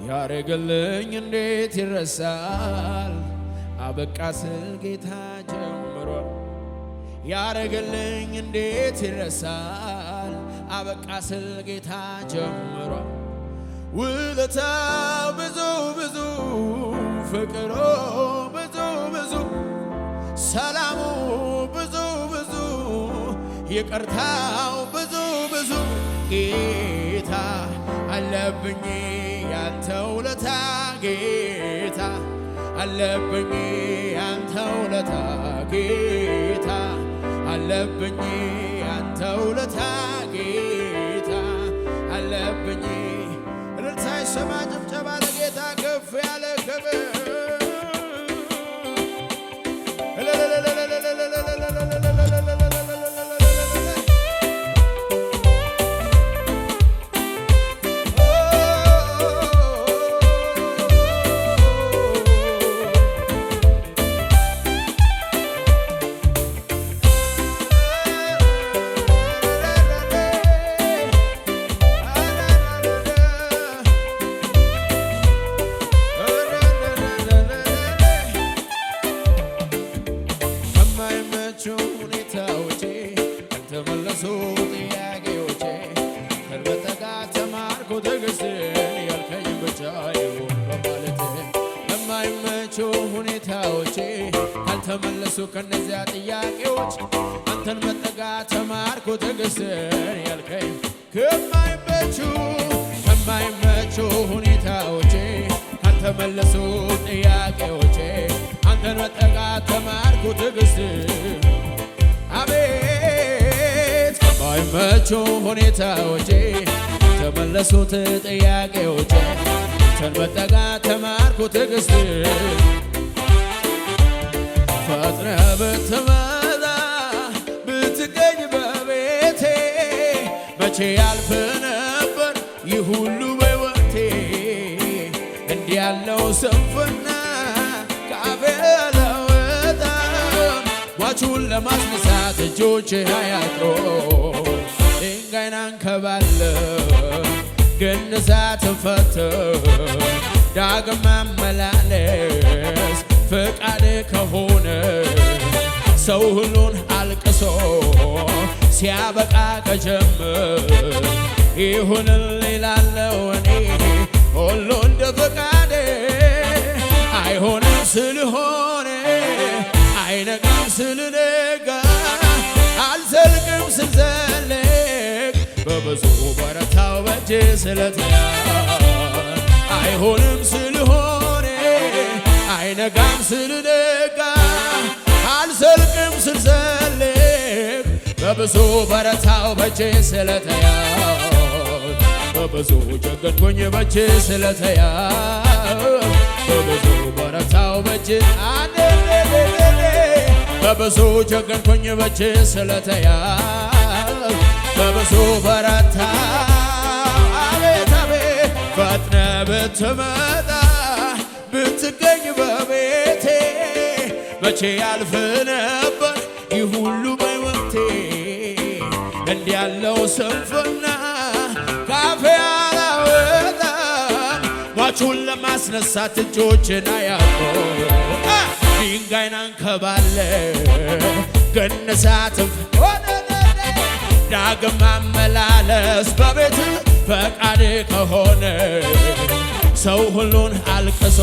ያረገልኝ እንዴት ይረሳል አበቃ ስል ጌታ ጀምሯል ያረገልኝ እንዴት ይረሳል አበቃ ስል ጌታ ጀምሯል ውለታው ብዙ ብዙ ፍቅሩ ብዙ ብዙ ሰላሙ ብዙ ብዙ ይቅርታው ብዙ ብዙ ጌታ አለብኝ ያንተ ውለታ ጌታ አለብኝ ያንተ ውለታ ጌታ አለብኝ ያንተ ውለታ ጌታ አለብኝ እልልታ ይሰማ ጭብጨባ ለጌታ ከፍ ያለ ክብር ተመለሱ ከነዚያ ጥያቄዎች አንተን መጠጋት ተማርኩ ትዕግስትን ያልከኝ ከማይመቹ ሁኔታዎቼ ካልተመለሱ ጥያቄዎቼ አንተን መጠጋት ተማርኩ ትዕግስትን አቤት ከማይመቹ ሁኔታዎቼ ተመለሱት ጥያቄዎቼ አንተን መጠጋት ተማርኩ ትዕግስትን ፈጥነህ ብትመጣ ብትገኝ በቤቴ መቼ ያልፍ ነበር ይህ ሁሉ በሕይወቴ እንዲህ ያለው ስንፍና ከአፌ አላወጣም ሟቹን ለማስነሳት እጆችህ አያጥሩም ድንጋይን አንከባልለህ ግን እሳትን ፈትነህ ዳግም ማመላለስ ፈቃድ ከሆነ ሰው ሁሉን አልቅሶ ሲያበቃ ከጀመር ይሁንልኝ እላለሁ እኔ ሁሉ እንደ ፈቃዴ አይሆንም ስለሆነ አይነጋም ስለነጋ አልዘልቅም ስዘልቅ በብዙ በረታው በእጄ ስለተያዘ አይሆንም ስለሆነ አይነጋም ስለነጋ አልዘልቅም ስዘልቅ በብዙ በረታው በእጄ ስለተያዘ በብዙ ጀገንኩኝ በእጄ ስለተያዘ በብዙ በረታው በእጄ በብዙ ጀገንኩኝ በእጄ ስለተያዘ በብዙ በረታው አቤት አቤት ፈጥነህ ብትመጣ ብትገኝ በቤቴ መቼ ያልፍ ነበር ይህ ሁሉ በሕይወቴ እንዲህ ያለው ስንፍና ካፌ አላወጣም ሟቹን ለማስነሳት እጆችን አያጥሩም ድንጋይን አንከባልለህ ግን እሳትን ዳግም ማመላለስ በቤት ፈቃድ ከሆነ ሰው ሁሉን አልቅሶ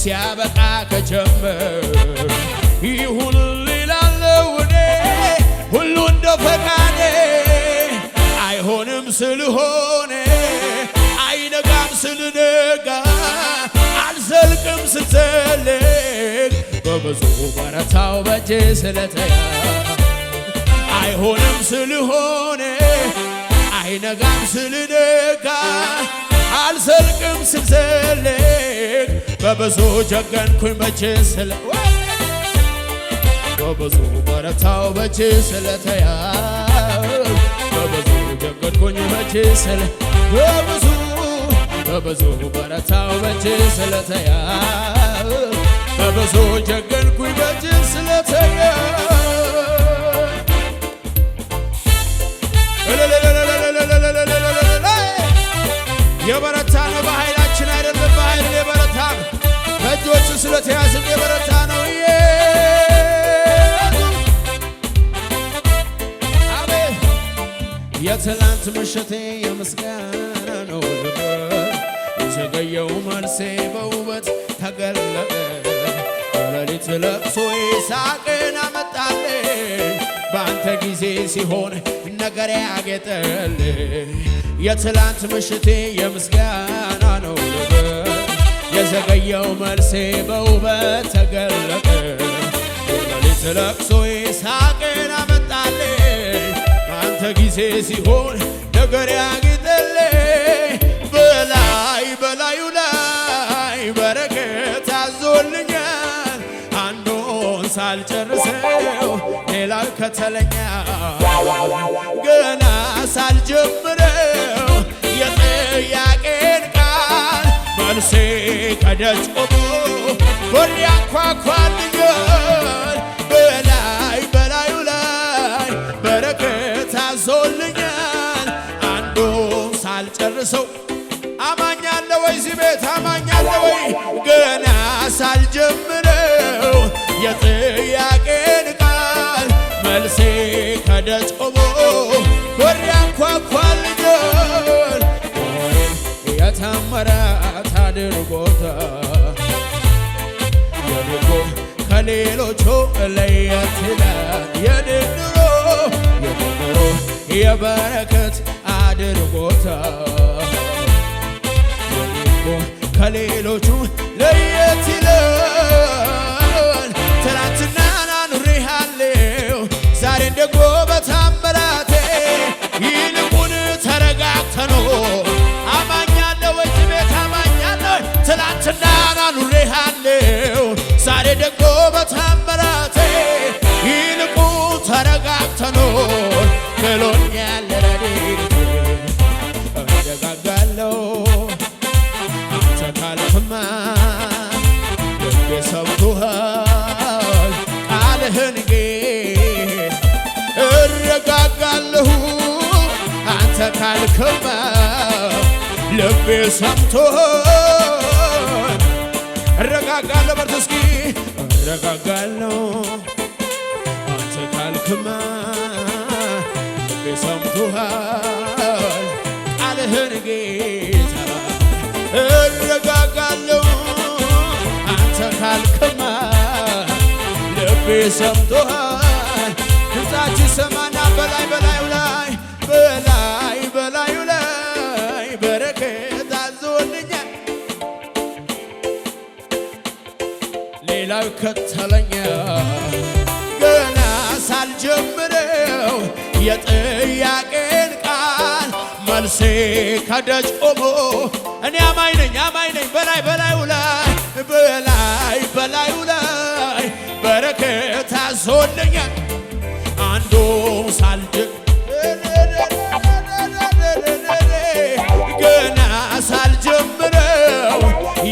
ሲያበቃ ከጀመር ይሁን እላለሁ እኔ ሁሉ እንደ ፈቃዴ አይሆንም ስለሆነ አይነጋም ስለነጋ አልዘልቅም ስዘልቅ በብዙ በረታው በእጄ ስለተያዘ አይሆንም ስለሆነ አይነጋም ስለነጋ አልዘልቅም ስዘልቅ በብዙ ጀገንኩኝ በእጄ በብዙ በረታው በእጄ ስለተያዘ በብዙ ጀገንኩኝ በእጄ በብዙ በረታው በእጄ ስለተያዘ በብዙ ጀገንኩኝ በእጄ ስለተያዘ የበረታ ነው በኃይላችን አይደለም፣ በኃይል የበረታ ነው። በእጆቹ ስለተያዝን የበረታ ነው። አቤት የትላንት ምሽቴ የምስጋና ነው ልበል፣ የዘገየው መልሴ በውበት ተገለጠ። በሌሊት ለቅሶዬ ሳቅን አመጣልኝ፣ በአንተ ጊዜ ሲሆን ነገር ያጌጠልኝ። የትላንት ምሽቴ የምስጋና ነው ልበል፣ የዘገየው መልሴ በውበት ተገለጠ። በሌሊት ለቅሶዬ ሳቅን አመጣልኝ፣ በአንተ ጊዜ ሲሆን ነገር ያጌጠልኝ። በላይ በላዩ ላይ በረከት አዞልኛል፣ አንዱን ሳልጨርሰው ሌላ ከተለኛል። ገና ሳልጀምረው የጥያቄን ቃል መልሴ ከደጅ ቆሞ በር ያንኳኳልኛል። በላይ በላዩ ላይ በረከት አዞልኛል፣ አንዱን ሳልጨርሰው አማኛለ ወይ እዚህ ቤት አማኛለ ወይ? ገና ሳልጀምረው የጥያቄን ቃል መልሴ ከደጅ ቆሞ በር ያንኳኳልኛል። የተአምራት አድርጎታል፣ የልቦ ከሌሎቹ ለየት ይላል። የድንሮ የበረከት አድርጎታል፣ ከሌሎቹ ለየት ይላል። ትናንትናን አኑሬሃለሁ ዛሬን ደግሞ በታምራቴ ይልቁን ተረጋግተነው አማኛለሁ እዚህ ቤት አማኛለሁ። ትናንትናን አኑሬሃለሁ ዛሬ ደግሞ በታምራቴ ይልቁን ተረጋግተነው ብሎኛል ረድኤቴ። እረጋጋለሁ አንተ ካልክማ ልቤ ሰምቶሃል ቃልህን ጌታ። እረጋጋለሁ አንተ ካልክማ ልቤ ሰምቶሃል። እረጋጋለሁ በርቱ እስኪ እረጋጋለሁ አንተ ካልክማ ልቤ ሰምቶሃል ቃልህን ጌታ። እረጋጋለሁ አንተ ካልክማ ልቤ ሰምቶሃል። ድምፃችን ሰማና በላይ በላዩ ላይ በላይ በላዩ ላይ በረከት አዞልኛል፣ ሌላው ከተለኛል። ገና ሳልጀምረው የጥያቄን ቃል መልሴ ከደጅ ቆሞ እኔ አማኝ ነኝ በላይ በላዩ ላይ በላይ በላዩ ላይ በረከት አዞልኛል። አንዱ ገና ሳልጀምረው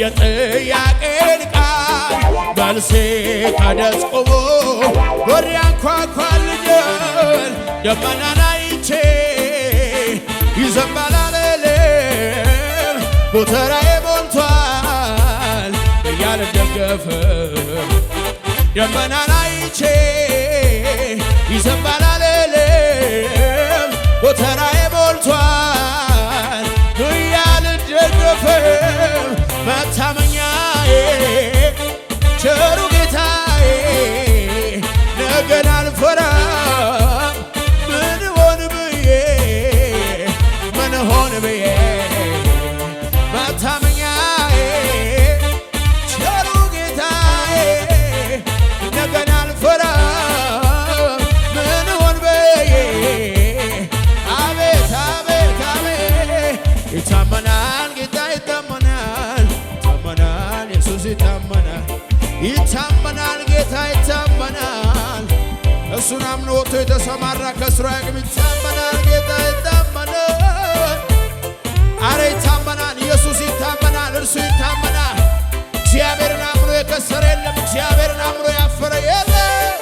የጥያቄን ቃል መልሴ ከደጅ ቆሞ በር ያንኳኳልኛል። ደመናን አይቼ ይዘንባል አልልም፣ ጎተራዬ ሞልቷል እያልደገፈ ደመናን አይቼ ይዘንባል አልልም፣ ጎተራዬ ሞልቷል እያልደገፈ መታመኛዬ ቸሩ ጌታዬ ነገን አልፈራም። ምን ሆን ብዬ መታመኛዬ ቸሩ ጌታዬ ነገን አልፈራም። ምን ሆን ብዬ አቤት አቤት አቤት ይታመናል ጌታ ይታመናል፣ ይታመናል ኢየሱስ ይታመናል፣ ይታመናል ጌታ ይታመናል። እሱን አምኖ ወጥቶ የተሰማራ ከስራ ያቅም ይታመናል ጌታ ይታመናል። አረ ይታመናል ኢየሱስ ይታመናል፣ እርሱ ይታመናል። እግዚአብሔርን አምኖ የከሰረ የለም፣ እግዚአብሔርን አምኖ ያፈረ የለም።